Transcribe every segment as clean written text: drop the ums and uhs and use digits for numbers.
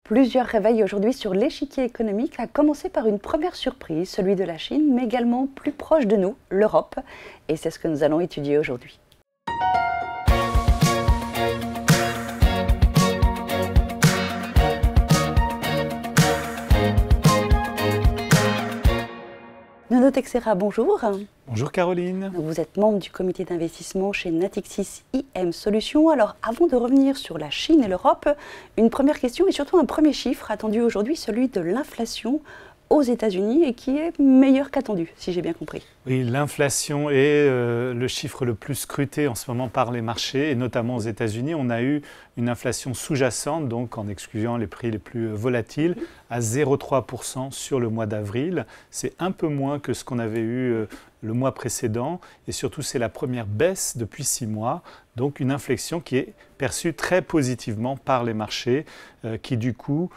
Plusieurs réveils aujourd'hui sur l'échiquier économique, à commencer par une première surprise, celui de la Chine, mais également plus proche de nous, l'Europe. Et c'est ce que nous allons étudier aujourd'hui. Nuno Teixeira, bonjour. Bonjour Caroline. Vous êtes membre du comité d'investissement chez Natixis IM Solutions. Alors avant de revenir sur la Chine et l'Europe, une première question et surtout un premier chiffre attendu aujourd'hui, celui de l'inflation aux États-Unis et qui est meilleur qu'attendu, si j'ai bien compris. Oui, l'inflation est le chiffre le plus scruté en ce moment par les marchés et notamment aux États-Unis. On a eu une inflation sous-jacente, donc en excluant les prix les plus volatiles, à 0,3% sur le mois d'avril. C'est un peu moins que ce qu'on avait eu le mois précédent et surtout c'est la première baisse depuis 6 mois. Donc une inflexion qui est perçue très positivement par les marchés qui du coup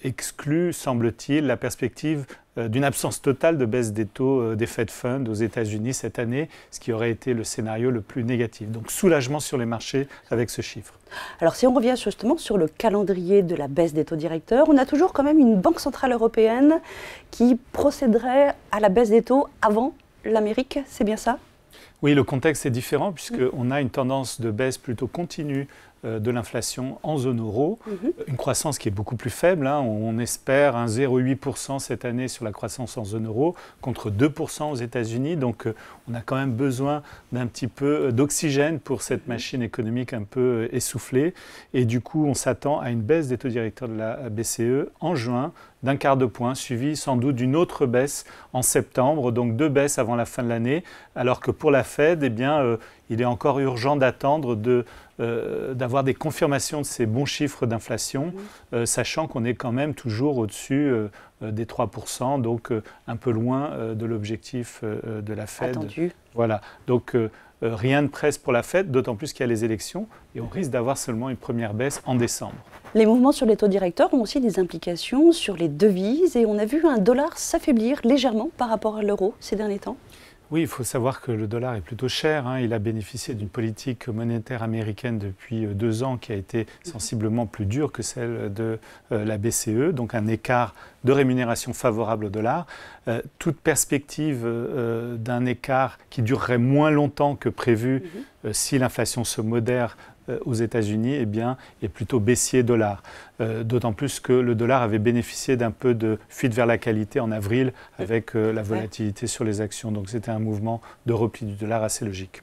exclut, semble-t-il, la perspective d'une absence totale de baisse des taux des Fed Funds aux États-Unis cette année, ce qui aurait été le scénario le plus négatif. Donc soulagement sur les marchés avec ce chiffre. Alors si on revient justement sur le calendrier de la baisse des taux directeurs, on a toujours quand même une Banque centrale européenne qui procéderait à la baisse des taux avant l'Amérique, c'est bien ça ? Oui, le contexte est différent puisqu'on a une tendance de baisse plutôt continue de l'inflation en zone euro, une croissance qui est beaucoup plus faible. On espère un 0,8% cette année sur la croissance en zone euro contre 2% aux États-Unis. Donc on a quand même besoin d'un petit peu d'oxygène pour cette machine économique un peu essoufflée. Et du coup, on s'attend à une baisse des taux directeurs de la BCE en juin d'un quart de point, suivi sans doute d'une autre baisse en septembre, donc 2 baisses avant la fin de l'année, alors que pour la Fed, il est encore urgent d'attendre d'avoir des confirmations de ces bons chiffres d'inflation, sachant qu'on est quand même toujours au-dessus des 3%, donc un peu loin de l'objectif de la Fed. Attendu. Voilà, donc rien ne presse pour la Fed, d'autant plus qu'il y a les élections, et on risque d'avoir seulement une première baisse en décembre. Les mouvements sur les taux directeurs ont aussi des implications sur les devises, et on a vu un dollar s'affaiblir légèrement par rapport à l'euro ces derniers temps. Oui, il faut savoir que le dollar est plutôt cher. Il a bénéficié d'une politique monétaire américaine depuis 2 ans qui a été sensiblement plus dure que celle de la BCE, donc un écart de rémunération favorable au dollar. Toute perspective d'un écart qui durerait moins longtemps que prévu si l'inflation se modère aux États-Unis est plutôt baissier dollar. D'autant plus que le dollar avait bénéficié d'un peu de fuite vers la qualité en avril avec la volatilité sur les actions. Donc c'était un mouvement de repli du dollar assez logique.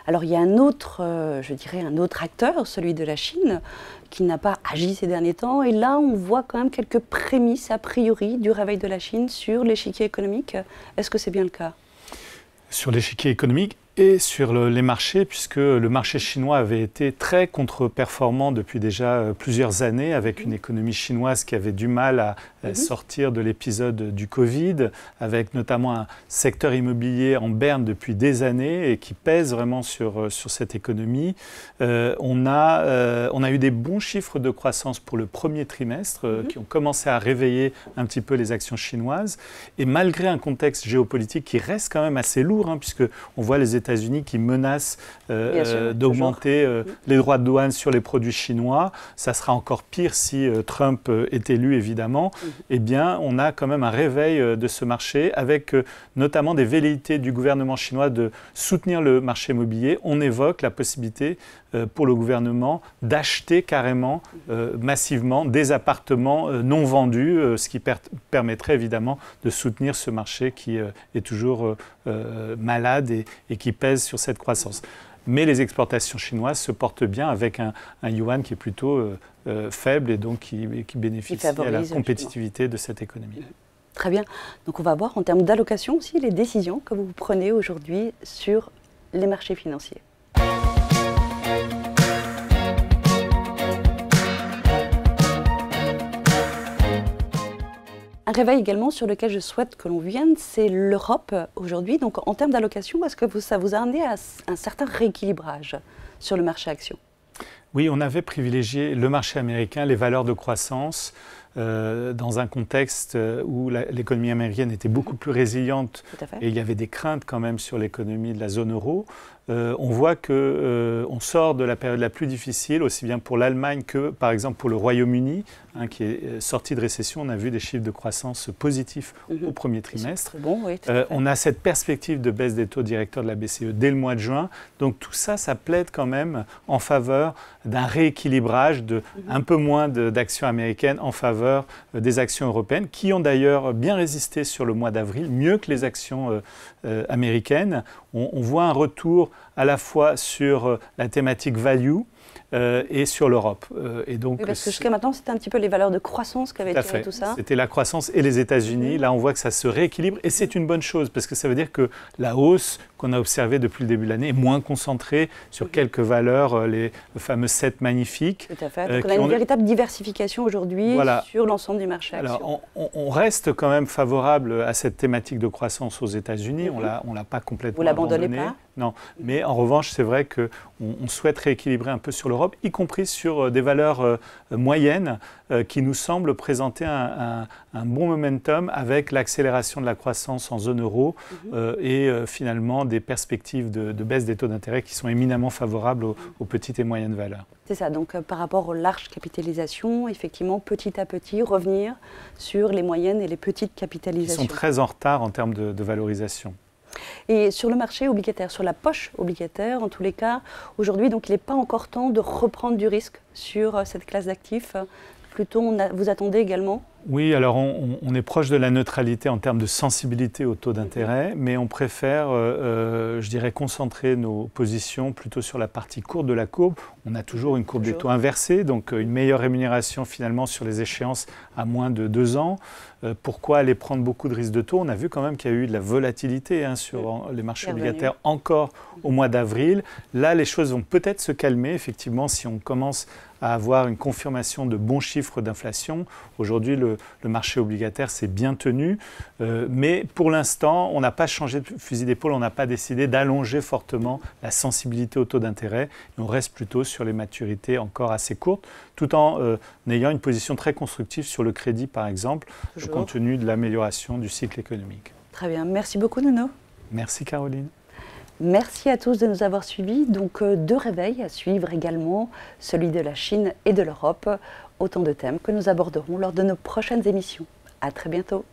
Alors il y a un autre, un autre acteur, celui de la Chine, qui n'a pas agi ces derniers temps. Et là, on voit quand même quelques prémices a priori du réveil de la Chine sur l'échiquier économique. Est-ce que c'est bien le cas ? Sur l'échiquier économique et sur les marchés, puisque le marché chinois avait été très contre-performant depuis déjà plusieurs années, avec une économie chinoise qui avait du mal à sortir de l'épisode du Covid, avec notamment un secteur immobilier en berne depuis des années et qui pèse vraiment sur cette économie. On a eu des bons chiffres de croissance pour le premier trimestre qui ont commencé à réveiller un petit peu les actions chinoises. Et malgré un contexte géopolitique qui reste quand même assez lourd, puisqu'on voit les États-Unis qui menacent d'augmenter les droits de douane sur les produits chinois. Ça sera encore pire si Trump est élu, évidemment. On a quand même un réveil de ce marché avec notamment des velléités du gouvernement chinois de soutenir le marché immobilier. On évoque la possibilité pour le gouvernement d'acheter carrément massivement des appartements non vendus, ce qui permettrait évidemment de soutenir ce marché qui est toujours malade et qui pèse sur cette croissance. Mais les exportations chinoises se portent bien avec un yuan qui est plutôt faible et donc qui bénéficie à la compétitivité de cette économie. Très bien. Donc on va voir en termes d'allocation aussi les décisions que vous prenez aujourd'hui sur les marchés financiers. Un réveil également sur lequel je souhaite que l'on vienne, c'est l'Europe aujourd'hui. Donc en termes d'allocation, est-ce que ça vous a amené à un certain rééquilibrage sur le marché actions ? Oui, on avait privilégié le marché américain, les valeurs de croissance, dans un contexte où l'économie américaine était beaucoup plus résiliente et il y avait des craintes quand même sur l'économie de la zone euro. On voit qu'on sort de la période la plus difficile, aussi bien pour l'Allemagne que par exemple pour le Royaume-Uni, qui est sorti de récession. On a vu des chiffres de croissance positifs au premier trimestre. Bon, oui, on a cette perspective de baisse des taux directeurs de la BCE dès le mois de juin. Donc tout ça, ça plaide quand même en faveur d'un rééquilibrage de un peu moins d'actions américaines en faveur des actions européennes, qui ont d'ailleurs bien résisté sur le mois d'avril, mieux que les actions américaines. On voit un retour à la fois sur la thématique value et sur l'Europe. Oui, parce que jusqu'à maintenant, c'était un petit peu les valeurs de croissance qui avaient tiré tout ça. C'était la croissance et les États-Unis. Là, on voit que ça se rééquilibre et c'est une bonne chose parce que ça veut dire que la hausse qu'on a observée depuis le début de l'année est moins concentrée sur quelques valeurs, les fameux 7 magnifiques. Tout à fait. Donc on a une véritable diversification aujourd'hui sur l'ensemble du marché action. Alors, on reste quand même favorable à cette thématique de croissance aux États-Unis. On ne l'a pas complètement abandonnée. Vous l'abandonnez pas ? Non, mais en revanche, c'est vrai qu'on souhaite rééquilibrer un peu sur l'Europe, y compris sur des valeurs moyennes qui nous semblent présenter un bon momentum avec l'accélération de la croissance en zone euro et finalement des perspectives de baisse des taux d'intérêt qui sont éminemment favorables aux petites et moyennes valeurs. C'est ça, donc par rapport aux larges capitalisations, effectivement, petit à petit, revenir sur les moyennes et les petites capitalisations. Ils sont très en retard en termes de valorisation. Et sur le marché obligataire, sur la poche obligataire, en tous les cas, aujourd'hui, donc il n'est pas encore temps de reprendre du risque sur cette classe d'actifs. Plutôt, vous attendez également ? Oui, alors on est proche de la neutralité en termes de sensibilité au taux d'intérêt, mais on préfère, je dirais, concentrer nos positions plutôt sur la partie courte de la courbe. On a toujours une courbe des taux inversée, donc une meilleure rémunération finalement sur les échéances à moins de 2 ans. Pourquoi aller prendre beaucoup de risques de taux ? On a vu quand même qu'il y a eu de la volatilité sur les marchés obligataires encore au mois d'avril. Là, les choses vont peut-être se calmer, effectivement, si on commence à avoir une confirmation de bons chiffres d'inflation. Aujourd'hui, le marché obligataire s'est bien tenu, mais pour l'instant, on n'a pas changé de fusil d'épaule, on n'a pas décidé d'allonger fortement la sensibilité au taux d'intérêt. On reste plutôt sur les maturités encore assez courtes, tout en ayant une position très constructive sur le crédit, par exemple, compte tenu de l'amélioration du cycle économique. Très bien. Merci beaucoup, Nuno. Merci, Caroline. Merci à tous de nous avoir suivis. Donc, 2 réveils à suivre également, celui de la Chine et de l'Europe. Autant de thèmes que nous aborderons lors de nos prochaines émissions. À très bientôt.